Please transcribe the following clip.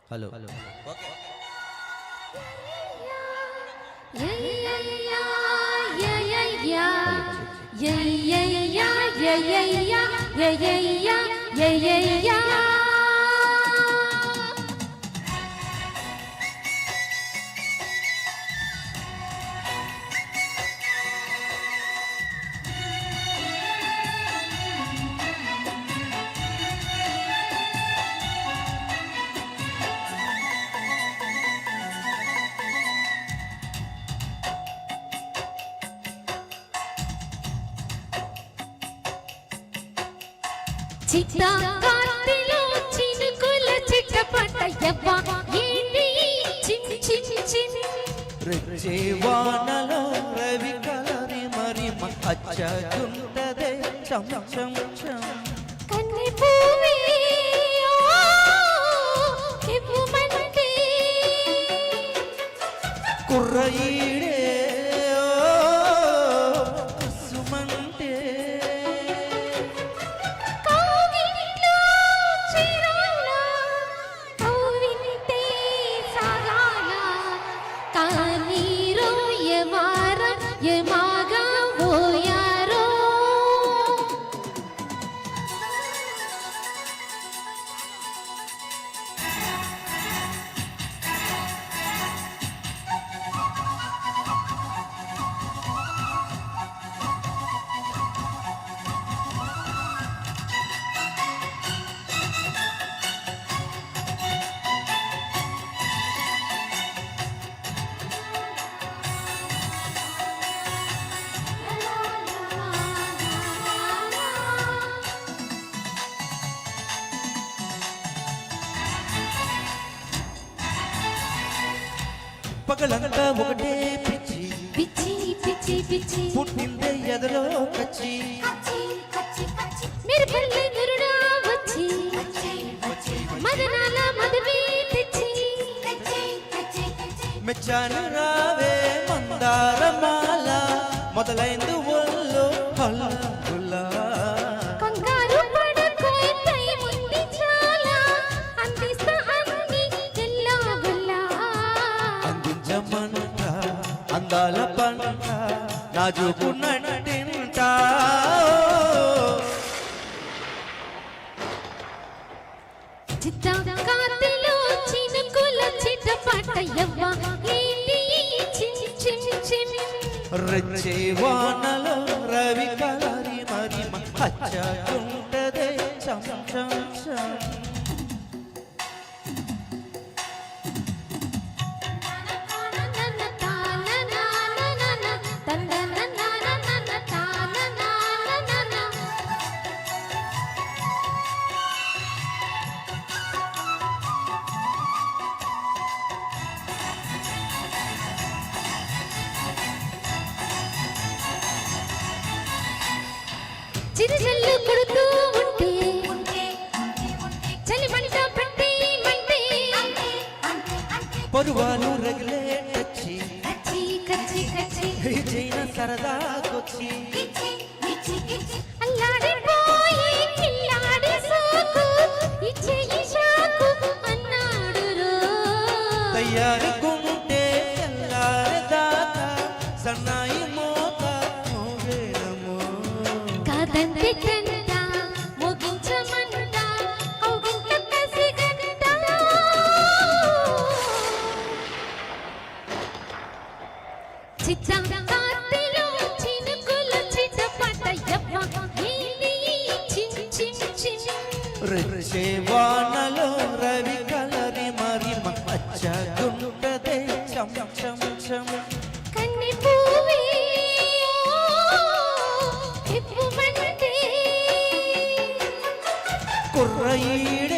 hello okay చిట్టా కార్తిలో చినుకుల చిట్టపట యవ్వ ఏంటి చిన్ చిన్ చిన్ రెచ్చే వానలో రవి కలరి మరి అచ్చగుంటదే చం చం చం కన్ని పూవే ఇవ్వమంటే కుర్రయీడే పగలంతా ఒకటే పిచ్చి పిచ్చి పిచ్చి పిచ్చి పుట్టిందే ఎదలో కచ్చి మీరు పల్లె గురుడా వచ్చి మదనాల మదవే తెచ్చి మెచ్చాను రావే మందారమాల మొదలైంది ఒళ్ళు హల్లా కంగారు పడకోయ్ పై ముందు చాలా అందిస్తా అన్ని ఎల్లా గుల్లా అందించమంట అందాల పంట నాజుకున్నట్టింటా చిట్టా కార్తిలో చినుకుల చిట్టపట యవ్వ ఏంటి చిన్ చిన్ చిన్ రెచ్చే వానలో రవి కలరి మరి అచ్చగుంటదే చం చం చం చిరుజల్లు కొడుతూ ఉంటే చలి మంట పెట్టి మంటే పరువాలు రగిలే టచ్చి కచ్చి కచ్చి కచ్చి చైన సరదాకొచ్చి అల్లాడిపోయి కిల్లాడి సోకు ఇచ్చే ఇషాకు అన్నాడు రో తయారు గుంటే తెల్లారి దాకా సన్నాయి మోత మోగేనమో కాదంతే కంట ముగించమంట కౌగింట కసిగంట చిట్టా కార్తిలో చినుకుల చిట్టపట యవ్వ ఏంటి చిన్ చిన్ చిన్ రెచ్చే వానలో రవి కలరి మరి అచ్చగుంటదే చం చం చం కన్ని పూవే ఇవ్వమంటే కుర్రయీడే